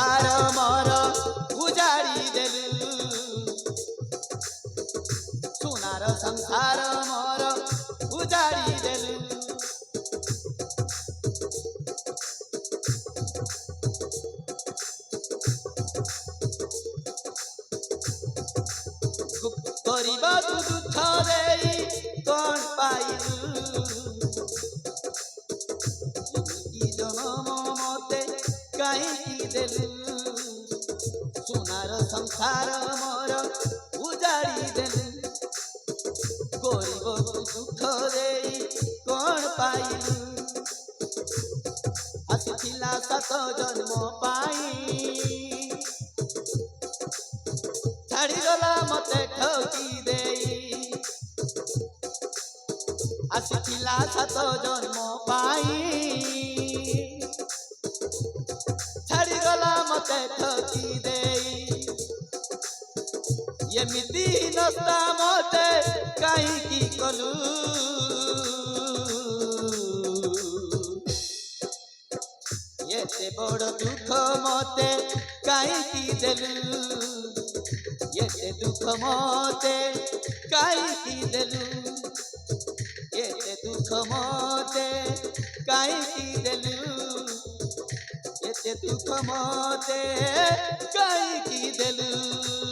संसार मोर उजाड़ी देलु सोनार संसार मोर उजाड़ी देलु गरीब दुख दे कौन पाइलु जनम मते कहीं देलु सोनार संसार मोर उजाड़ी देलु गरीब दुख दे कौन पाइलु आसिथिला सात जन्म पाई छाड़ीगला मते ठकी देई आसिथिला सात जन्म पाई छाड़ीगला मते ठकी देई एमिति नस्ता मते कहीं की कलु एते बड़ दुख मते कहीं की देलु एते दुख मते कहीं की देलु एते दुख मते कहीं की देलु एते दुख मते कहीं की देलु।